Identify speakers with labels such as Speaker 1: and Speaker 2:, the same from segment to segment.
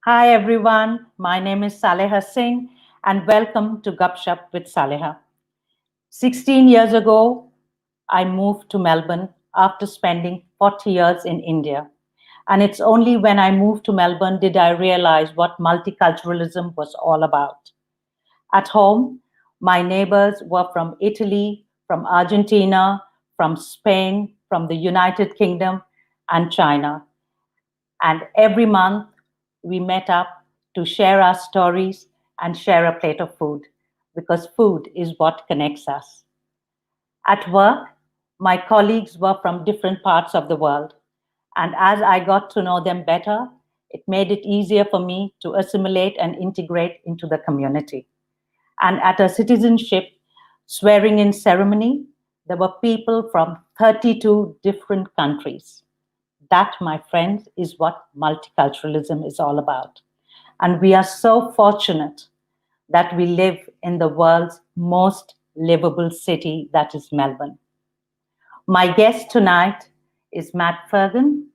Speaker 1: Hi everyone, my name is Saleha I and welcome to Gupshup with Saleha. 16 years ago, I moved to Melbourne after spending 40 years in India. And it's only when I moved to Melbourne did I realize what multiculturalism was all about. At home, my neighbors were from Italy, from Argentina, from Spain, from the United Kingdom, and China. And every month, we met up to share our stories and share a plate of food, because food is what connects us. At work, my colleagues were from different parts of the world. And as I got to know them better, it made it easier for me to assimilate and integrate into the community. And at a citizenship swearing-in ceremony, there were people from 32 different countries. That, my friends, is what multiculturalism is all about. And we are so fortunate that we live in the world's most livable city, that is Melbourne. My guest tonight is Matt Fregon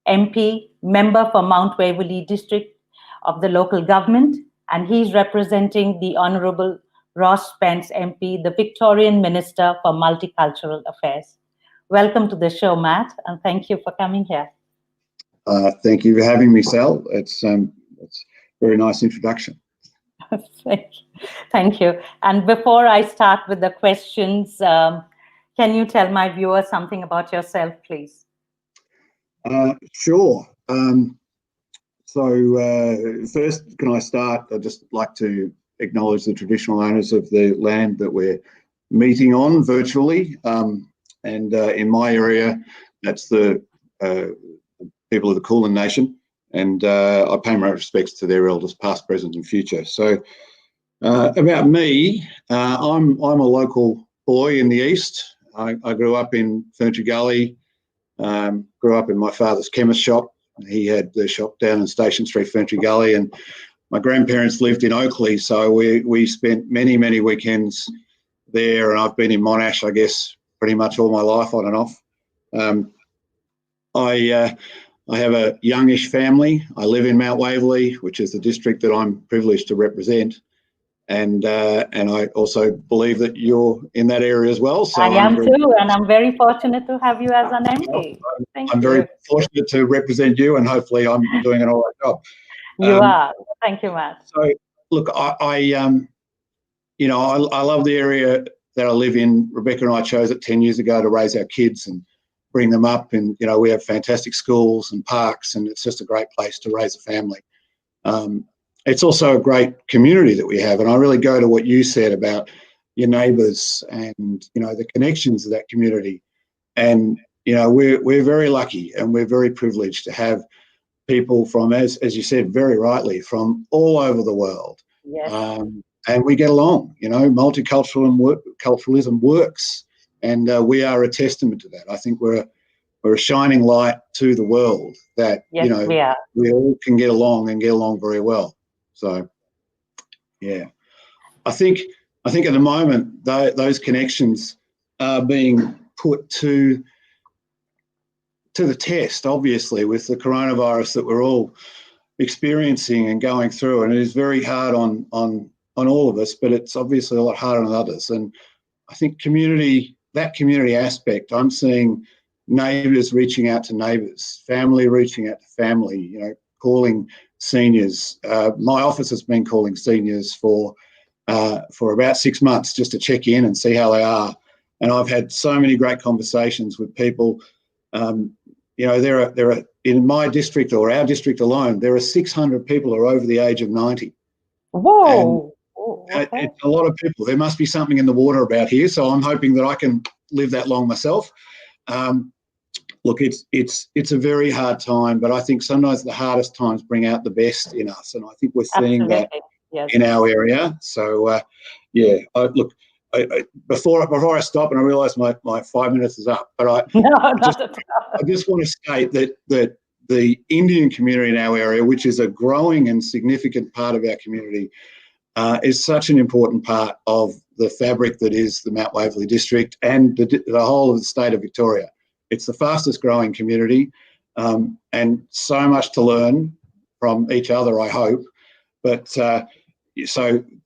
Speaker 1: MP, member for Mount Waverly District of the local government, and he's representing the Honourable Ros Spence MP, the Victorian Minister for Multicultural Affairs. Welcome to the show, Matt, and thank you for coming here.
Speaker 2: Thank you for having me, Sal. It's a very nice introduction.
Speaker 1: Thank you. And before I start with the questions, can you tell my viewers something about yourself, please?
Speaker 2: Sure. First, can I start? I'd just like to acknowledge the traditional owners of the land that we're meeting on virtually. In my area, that's the people of the Kulin Nation, and I pay my respects to their elders, past, present, and future. So, about me, I'm a local boy in the east. I grew up in Ferntree Gully. Grew up in my father's chemist shop. He had the shop down in Station Street, Ferntree Gully, and my grandparents lived in Oakley, so we spent many weekends there, and I've been in Monash, I guess, pretty much all my life, on and off. I have a youngish family. I live in Mount Waverly, which is the district that I'm privileged to represent, and I also believe that you're in that area as well. So
Speaker 1: I am too, and I'm very fortunate to have you as an MP.
Speaker 2: I'm very fortunate to represent you, and hopefully I'm doing an all right job.
Speaker 1: You are. Thank you, Matt.
Speaker 2: So, look, I love the area that I live in. Rebecca and I chose it 10 years ago to raise our kids and bring them up, and we have fantastic schools and parks, and it's just a great place to raise a family. It's also a great community that we have, and I really go to what you said about your neighbours and the connections of that community. And we're very lucky and we're very privileged to have people from, as you said very rightly, from all over the world.
Speaker 1: Yes.
Speaker 2: And we get along. Multiculturalism works, and we are a testament to that. I think we're a shining light to the world that we all can get along and get along very well. So, yeah, I think at the moment those connections are being put to the test, obviously, with the coronavirus that we're all experiencing and going through, and it is very hard on all of us, but it's obviously a lot harder on others. And I think that community aspect, I'm seeing neighbours reaching out to neighbours, family reaching out to family, calling seniors. My office has been calling seniors for about 6 months just to check in and see how they are. And I've had so many great conversations with people. There are in my district, or our district alone, there are 600 people who are over the age of 90.
Speaker 1: Whoa. Okay.
Speaker 2: It's a lot of people. There must be something in the water about here, so I'm hoping that I can live that long myself. Look, it's a very hard time, but I think sometimes the hardest times bring out the best in us, and I think we're seeing that in our area. So, before I stop, and I realise my 5 minutes is up, but I just want to state that the Indian community in our area, which is a growing and significant part of our community, is such an important part of the fabric that is the Mount Waverly District and the whole of the state of Victoria. It's the fastest growing community, and so much to learn from each other, I hope. But so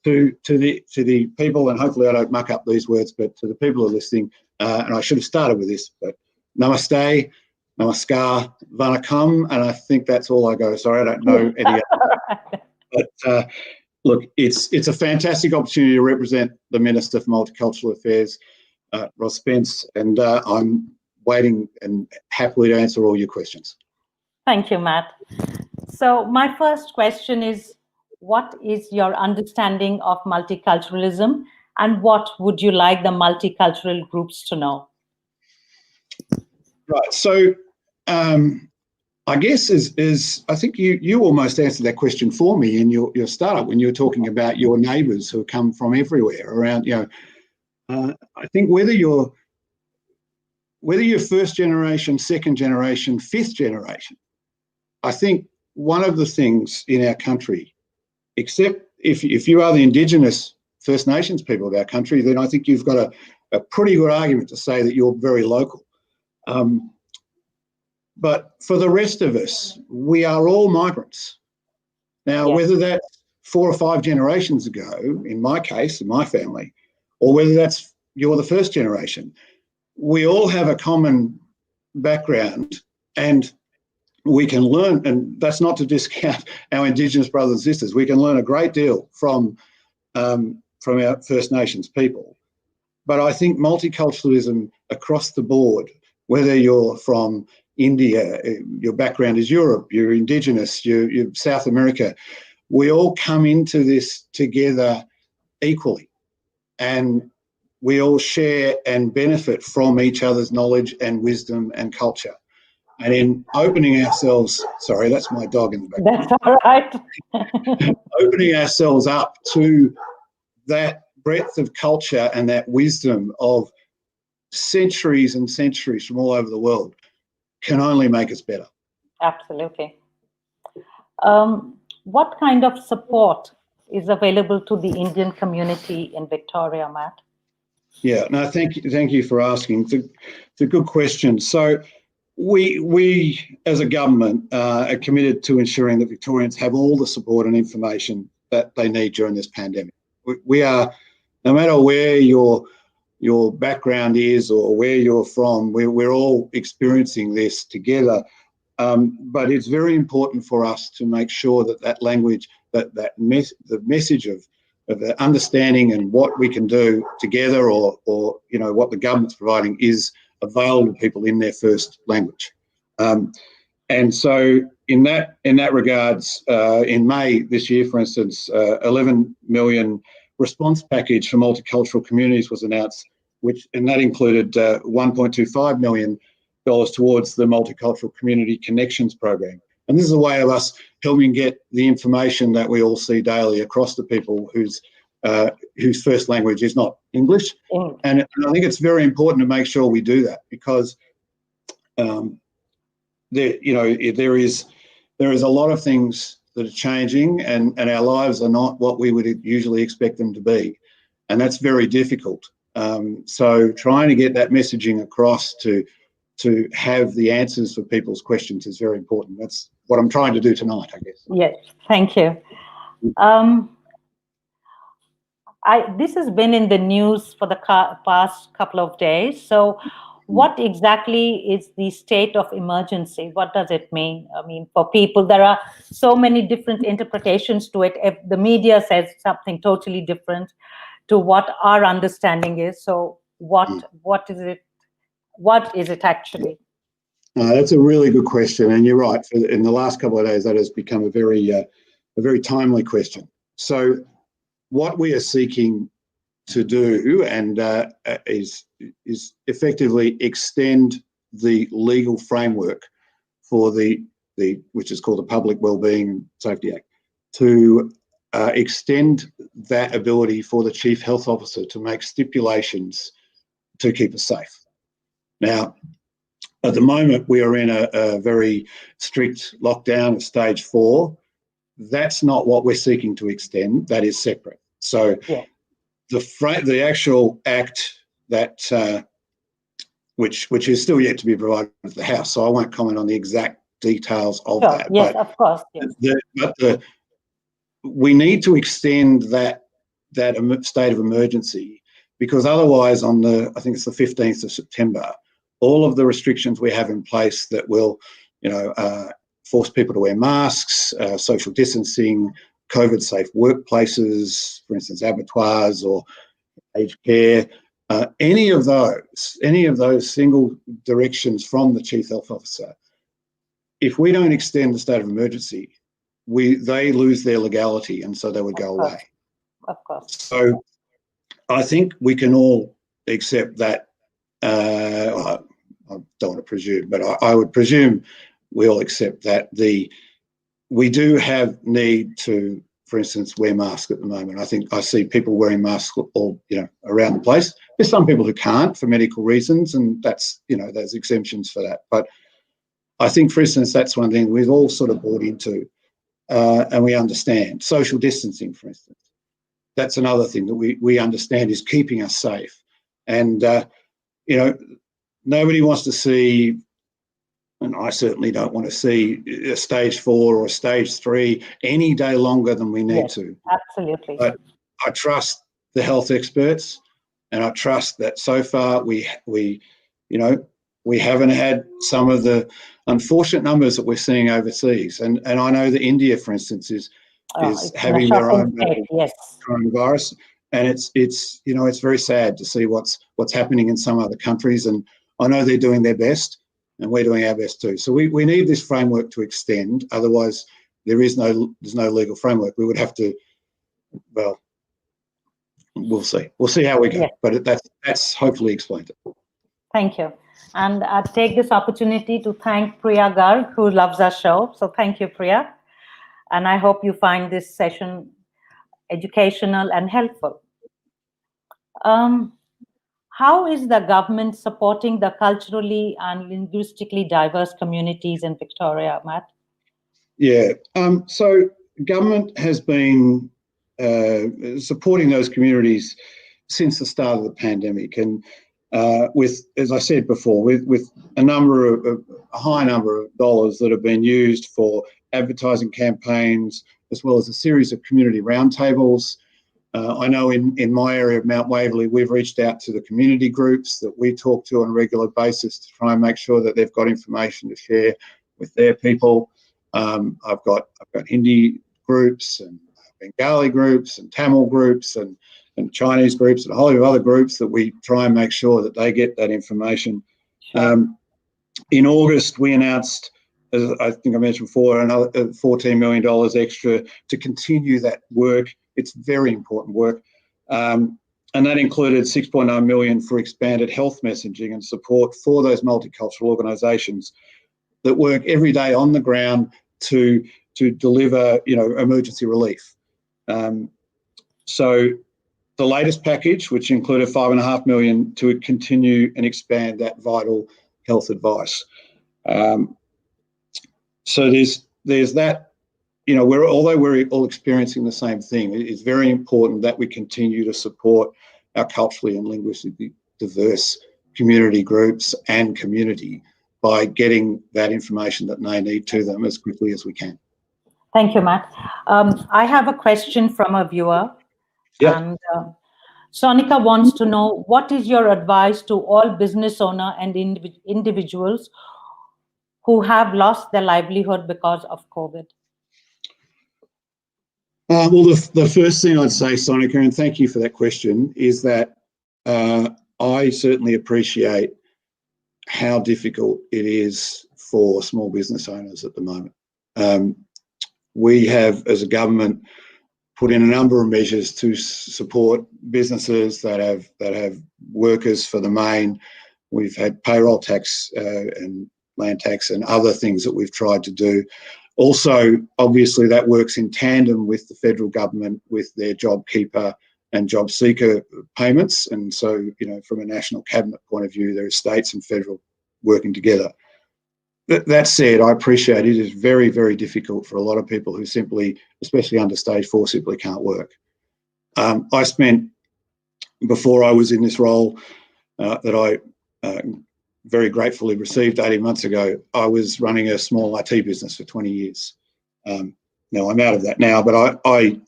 Speaker 2: to the people, and hopefully I don't muck up these words, but to the people who are listening, and I should have started with this, but namaste, namaskar, vanakkam, and I think that's all I go. Sorry, I don't know any other. But look, it's a fantastic opportunity to represent the Minister for Multicultural Affairs, Ros Spence, and I'm waiting and happily to answer all your questions.
Speaker 1: Thank you, Matt. So my first question is, what is your understanding of multiculturalism, and what would you like the multicultural groups to know?
Speaker 2: Right. So I guess I think you almost answered that question for me in your startup when you were talking about your neighbours who come from everywhere around. I think whether you're first generation, second generation, fifth generation, I think one of the things in our country, except if you are the Indigenous First Nations people of our country, then I think you've got a pretty good argument to say that you're very local. But for the rest of us, we are all migrants. Now, whether that's 4 or 5 generations ago, in my case, in my family, or whether you're the first generation, we all have a common background, and we can learn, and that's not to discount our Indigenous brothers and sisters. We can learn a great deal from our First Nations people. But I think multiculturalism across the board, whether you're from India, your background is Europe, you're Indigenous, you're South America, we all come into this together equally, and we all share and benefit from each other's knowledge and wisdom and culture. And in opening ourselves, sorry, that's my dog in the background.
Speaker 1: That's all right.
Speaker 2: Opening ourselves up to that breadth of culture and that wisdom of centuries and centuries from all over the world can only make us better.
Speaker 1: Absolutely. What kind of support is available to the Indian community in Victoria, Matt?
Speaker 2: Yeah, no, thank you for asking. It's a good question. So we as a government are committed to ensuring that Victorians have all the support and information that they need during this pandemic. We are, no matter where your background is or where you're from, we're all experiencing this together. But it's very important for us to make sure that language, the message of the understanding and what we can do together, or what the government's providing, is available to people in their first language. And so in that regards, in May this year, for instance, 11 million response package for multicultural communities was announced, and that included $1.25 million towards the Multicultural Community Connections program. And this is a way of us helping get the information that we all see daily across to people whose first language is not English. And I think it's very important to make sure we do that, because there is a lot of things that are changing, and our lives are not what we would usually expect them to be, and that's very difficult. So trying to get that messaging across to have the answers for people's questions is very important. That's what I'm trying to do tonight, I guess.
Speaker 1: Yes, thank you. This has been in the news for the past couple of days. So what exactly is the state of emergency? What does it mean? I mean, for people, there are so many different interpretations to it. If the media says something totally different to what our understanding is. So what is it? What is it actually?
Speaker 2: That's a really good question, and you're right. In the last couple of days, that has become a very timely question. So what we are seeking to do and is effectively extend the legal framework for the which is called the Public Wellbeing and Safety Act, to extend that ability for the Chief Health Officer to make stipulations to keep us safe. Now, At the moment, we are in a very strict lockdown of stage 4. That's not what we're seeking to extend. That is separate. So the actual act that which is still yet to be provided to the House, so I won't comment on the exact details of that.
Speaker 1: Yes, but of course. Yes.
Speaker 2: We need to extend that state of emergency, because otherwise on I think it's the 15th of September, all of the restrictions we have in place that will, force people to wear masks, social distancing, COVID-safe workplaces, for instance, abattoirs or aged care, any of those single directions from the Chief Health Officer, if we don't extend the state of emergency, they lose their legality, and so they would go away.
Speaker 1: Of course.
Speaker 2: So I think we can all accept that. I don't want to presume, but I would presume we all accept that we do have need to, for instance, wear masks at the moment. I think I see people wearing masks all around the place. There's some people who can't for medical reasons, and that's there's exemptions for that. But I think, for instance, that's one thing we've all sort of bought into, and we understand. Social distancing, for instance, that's another thing that we understand is keeping us safe. And nobody wants to see, and I certainly don't want to see, a stage 4 or a stage 3 any day longer than we need to.
Speaker 1: Absolutely.
Speaker 2: But I trust the health experts, and I trust that so far we haven't had some of the unfortunate numbers that we're seeing overseas. And I know that India, for instance, is having their own coronavirus, and it's very sad to see what's happening in some other countries. And I know they're doing their best, and we're doing our best too. So we need this framework to extend. Otherwise, there's no legal framework. We would have to, well, we'll see. We'll see how we go. But that's hopefully explained it.
Speaker 1: Thank you. And I take this opportunity to thank Priya Garg, who loves our show. So thank you, Priya. And I hope you find this session educational and helpful. How is the government supporting the culturally and linguistically diverse communities in Victoria, Matt?
Speaker 2: Yeah, so government has been supporting those communities since the start of the pandemic, and with, as I said before, with a high number of dollars that have been used for advertising campaigns, as well as a series of community roundtables. I know in my area of Mount Waverley, we've reached out to the community groups that we talk to on a regular basis to try and make sure that they've got information to share with their people. I've got Hindi groups and Bengali groups and Tamil groups and Chinese groups and a whole lot of other groups that we try and make sure that they get that information.
Speaker 1: Sure.
Speaker 2: In August, we announced, as I think I mentioned before, another $14 million extra to continue that work. It's very important work. And that included $6.9 million for expanded health messaging and support for those multicultural organisations that work every day on the ground to deliver, emergency relief. So the latest package, which included $5.5 million to continue and expand that vital health advice. So there's that, although we're all experiencing the same thing, it's very important that we continue to support our culturally and linguistically diverse community groups and community by getting that information that they need to them as quickly as we can.
Speaker 1: Thank you, Matt. I have a question from a viewer.
Speaker 2: Yeah.
Speaker 1: And Sonika wants to know, what is your advice to all business owners and individuals who have lost their livelihood because of COVID?
Speaker 2: Well, the first thing I'd say, Sonika, and thank you for that question, is that I certainly appreciate how difficult it is for small business owners at the moment. We have, as a government, put in a number of measures to support businesses that have workers for the main. We've had payroll tax and land tax and other things that we've tried to do. Also, obviously, that works in tandem with the federal government with their JobKeeper and JobSeeker payments. And so, from a national cabinet point of view, there are states and federal working together. That said, I appreciate it is very, very difficult for a lot of people who simply, especially under stage 4, simply can't work. I spent, before I was in this role that I very gratefully received 18 months ago, I was running a small IT business for 20 years. Now I'm out of that now, but I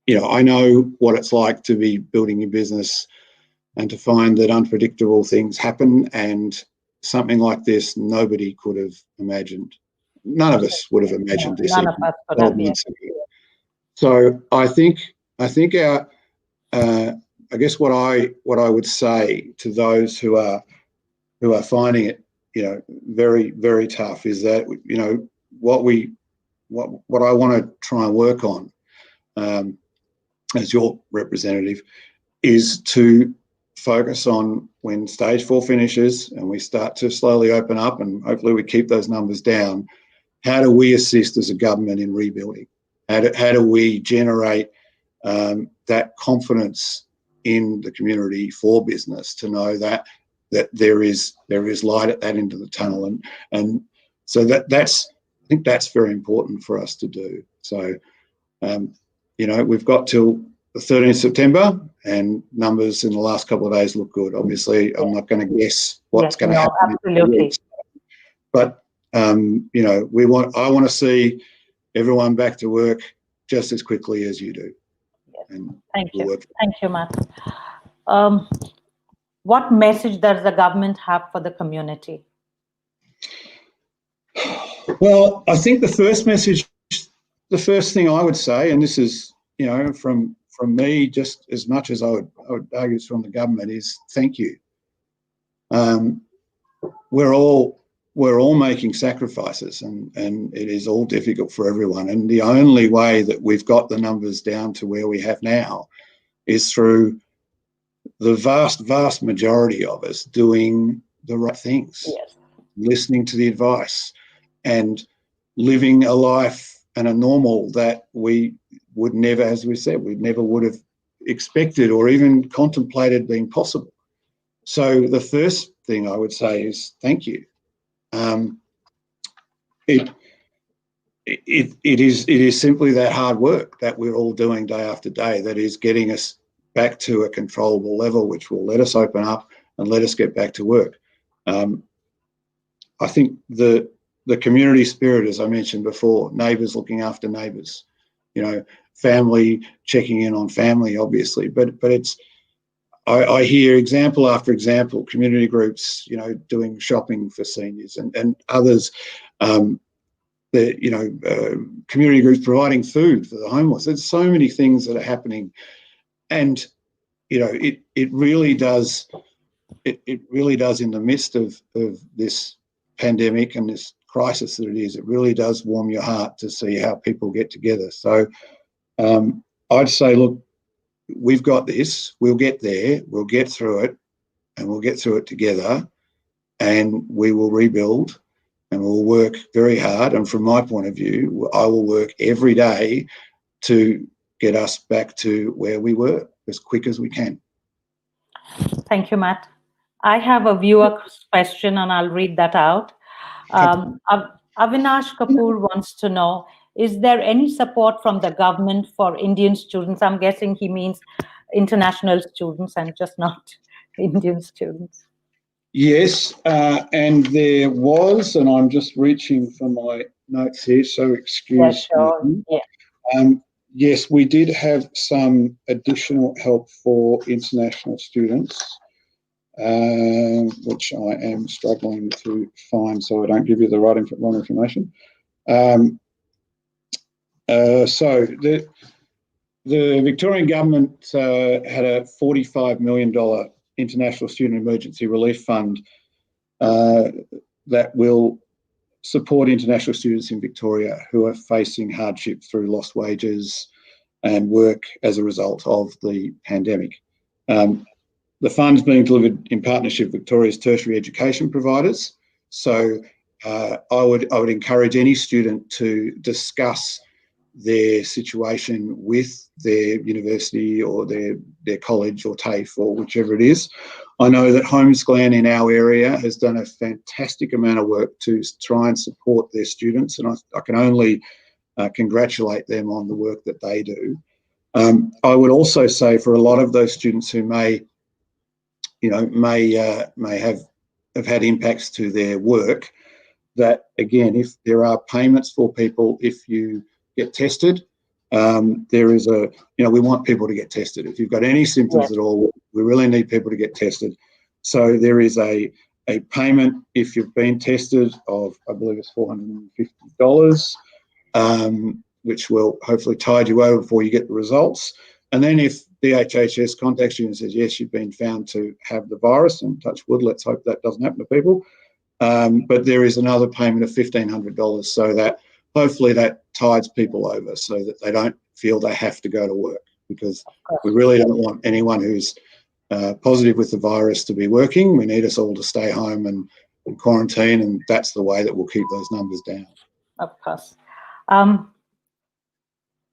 Speaker 2: know what it's like to be building your business and to find that unpredictable things happen, and something like this nobody could have imagined. None of us would have imagined this.
Speaker 1: None of us could have. Yes.
Speaker 2: So I think our I guess what I would say to those who are finding it, very, very tough, is that, what I want to try and work on as your representative is to focus on, when stage 4 finishes and we start to slowly open up, and hopefully we keep those numbers down, how do we assist as a government in rebuilding? How do we generate that confidence in the community for business to know that there is light at that end of the tunnel, and so I think that's very important for us to do. So we've got till the 13th September, and numbers in the last couple of days look good. Obviously, I'm not going to guess what's going to happen.
Speaker 1: Absolutely.
Speaker 2: But I want to see everyone back to work just as quickly as you do.
Speaker 1: Yes. Thank you. Thank you, Matt. What message does the government have for the community?
Speaker 2: Well, I think the first thing I would say, and this is, from me just as much as I would argue it's from the government, is thank you. We're all making sacrifices, and it is all difficult for everyone. And the only way that we've got the numbers down to where we have now is through the vast, vast majority of us doing the right things,
Speaker 1: yes,
Speaker 2: listening to the advice, and living a life and a normal that we would never, as we said, we never would have expected or even contemplated being possible. So the first thing I would say is thank you. It is simply that hard work that we're all doing day after day that is getting us back to a controllable level, which will let us open up and let us get back to work. I think the community spirit, as I mentioned before, neighbours looking after neighbours, family checking in on family, obviously, but it's, I hear example after example, community groups, doing shopping for seniors, and others, community groups providing food for the homeless. There's so many things that are happening, and it really does. It really does, in the midst of this pandemic and this crisis that it is, it really does warm your heart to see how people get together. So I'd say, look, we've got this, we'll get there, we'll get through it, and we'll get through it together, and we will rebuild, and we'll work very hard. And from my point of view, I will work every day to get us back to where we were as quick as we can.
Speaker 1: Thank you, Matt. I have a viewer question, and I'll read that out. Avinash Kapoor wants to know, is there any support from the government for Indian students? I'm guessing he means international students and just not Indian students.
Speaker 2: Yes, and there was, and I'm just reaching for my notes here, so excuse me. Yeah. Yes, we did have some additional help for international students, which I am struggling to find so I don't give you the wrong information. So the Victorian Government had a $45 million International Student Emergency Relief Fund that will support international students in Victoria who are facing hardship through lost wages and work as a result of the pandemic. The fund's being delivered in partnership with Victoria's tertiary education providers. So I would encourage any student to discuss their situation with their university or their college or TAFE or whichever it is, I know that Homeschool in our area has done a fantastic amount of work to try and support their students, and I can only congratulate them on the work that they do. I would also say for a lot of those students who may have had impacts to their work, that again, if there are payments for people, if you get tested, there is we want people to get tested. If you've got any symptoms at all, we really need people to get tested. So there is a payment if you've been tested of, I believe it's $450, which will hopefully tide you over before you get the results. And then if DHHS contacts you and says, yes, you've been found to have the virus, and touch wood, let's hope that doesn't happen to people. But there is another payment of $1,500, so that hopefully that tides people over so that they don't feel they have to go to work, because we really don't want anyone who's positive with the virus to be working. We need us all to stay home and quarantine, and that's the way that we'll keep those numbers down.
Speaker 1: Of course.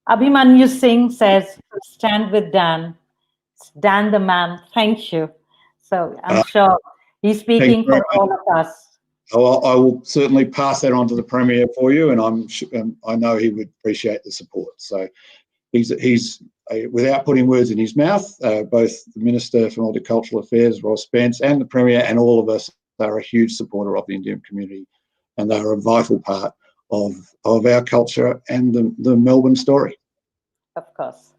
Speaker 1: Abhimanyu Singh says, stand with Dan. Dan the man, thank you. So I'm sure he's speaking for all of us.
Speaker 2: I will certainly pass that on to the Premier for you, and I know he would appreciate the support. So he's without putting words in his mouth, both the Minister for Multicultural Affairs, Ros Spence, and the Premier, and all of us are a huge supporter of the Indian community, and they are a vital part of our culture and the Melbourne story.
Speaker 1: Of course.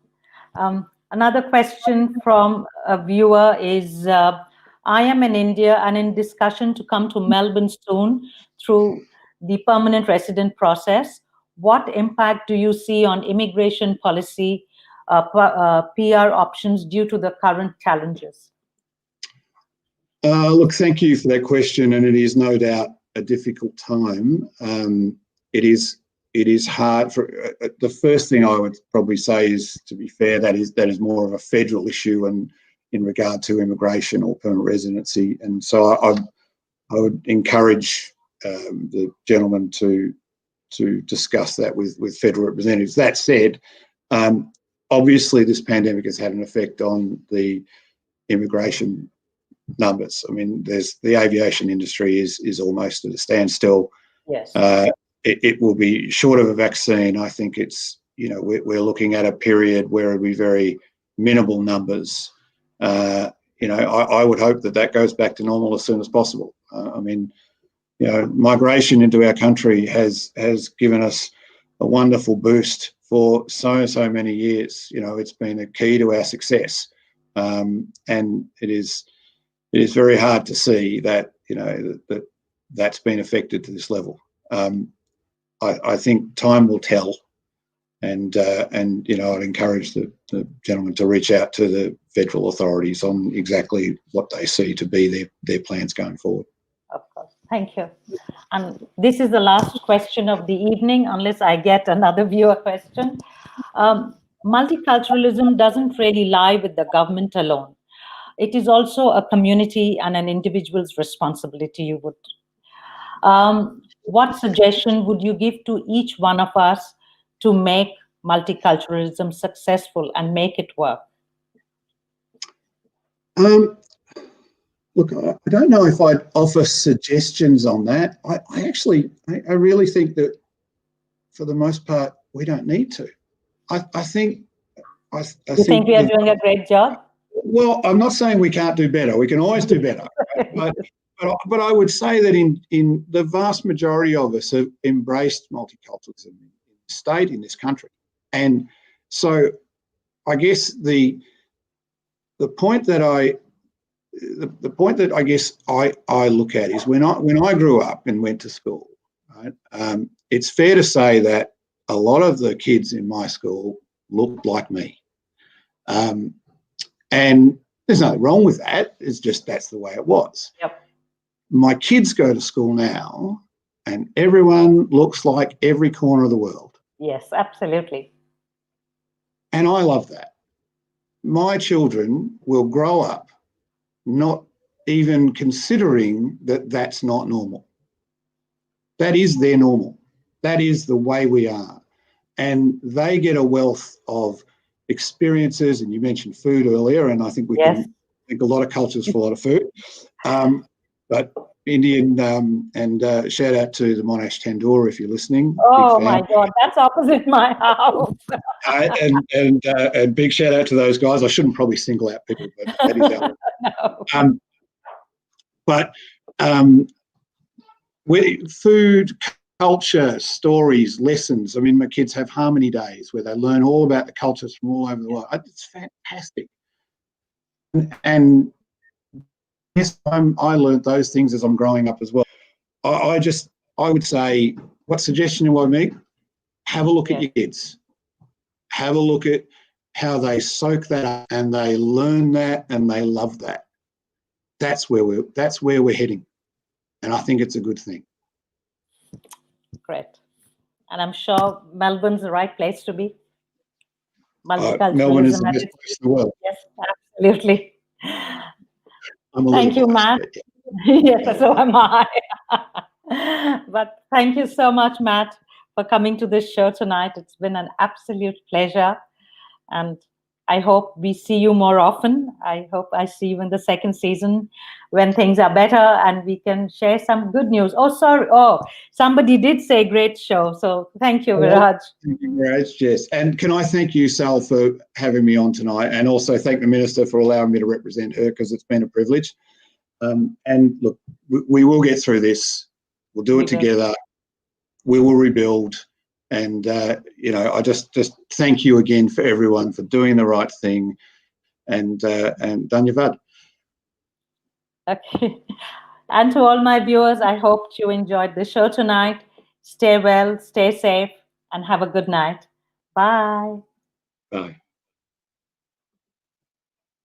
Speaker 1: Another question from a viewer is, I am in India and in discussion to come to Melbourne soon through the permanent resident process. What impact do you see on immigration policy, PR options due to the current challenges?
Speaker 2: Look, thank you for that question, and it is no doubt a difficult time. It is hard. The first thing I would probably say is, to be fair, that is more of a federal issue and in regard to immigration or permanent residency. And so I would encourage the gentleman to discuss that with federal representatives. That said, obviously this pandemic has had an effect on the immigration numbers. I mean, the aviation industry is almost at a standstill.
Speaker 1: Yes.
Speaker 2: It will be short of a vaccine. I think it's, we're looking at a period where it'll be very minimal numbers. I would hope that goes back to normal as soon as possible. Migration into our country has given us a wonderful boost for so many years. It's been a key to our success, and it is very hard to see that that's been affected to this level. I think time will tell, and I'd encourage the gentleman to reach out to the federal authorities on exactly what they see to be their plans going forward.
Speaker 1: Of course. Thank you. And this is the last question of the evening, unless I get another viewer question. Multiculturalism doesn't really lie with the government alone. It is also a community and an individual's responsibility, you would. What suggestion would you give to each one of us to make multiculturalism successful and make it work?
Speaker 2: Look, I don't know if I'd offer suggestions on that. I really think that for the most part, we don't need to. I think
Speaker 1: you think we are doing a great job?
Speaker 2: Well, I'm not saying we can't do better. We can always do better. But I would say that in the vast majority of us have embraced multiculturalism in the state, in this country. And so I guess the point that I guess I look at is when I grew up and went to school, right? It's fair to say that a lot of the kids in my school looked like me. And there's nothing wrong with that. It's just that's the way it was.
Speaker 1: Yep.
Speaker 2: My kids go to school now and everyone looks like every corner of the world.
Speaker 1: Yes, absolutely.
Speaker 2: And I love that. My children will grow up not even considering that that's not normal. That is their normal. That is the way we are. And they get a wealth of experiences, and you mentioned food earlier, and I think we can think a lot of cultures for a lot of food. But Indian, and shout out to the Monash Tandoor if you're listening.
Speaker 1: Oh my God, that's opposite my house.
Speaker 2: And big shout out to those guys. I shouldn't probably single out people, but that is out. Food, culture, stories, lessons. I mean, my kids have harmony days where they learn all about the cultures from all over the world. It's fantastic. And yes, I learned those things as I'm growing up as well. I would say, what suggestion do I make? Have a look at your kids. Have a look at how they soak that up and they learn that and they love that. That's where we're heading. And I think it's a good thing.
Speaker 1: Great. And I'm sure Melbourne's the right place to be.
Speaker 2: Melbourne is the best place in the world.
Speaker 1: Yes, absolutely. Thank you, Matt. Yes, so am I. But thank you so much, Matt, for coming to this show tonight. It's been an absolute pleasure. And I hope we see you more often. I hope I see you in the second season when things are better and we can share some good news. Oh, sorry. Oh, somebody did say great show. So thank you, Viraj.
Speaker 2: Thank you, Viraj. Yes. And can I thank you, Sal, for having me on tonight, and also thank the Minister for allowing me to represent her, because it's been a privilege. And look, we will get through this. We'll do it together. We will rebuild. And, I just thank you again for everyone for doing the right thing. And Dhanyavad.
Speaker 1: Okay. And to all my viewers, I hope you enjoyed the show tonight. Stay well, stay safe, and have a good night. Bye.
Speaker 2: Bye.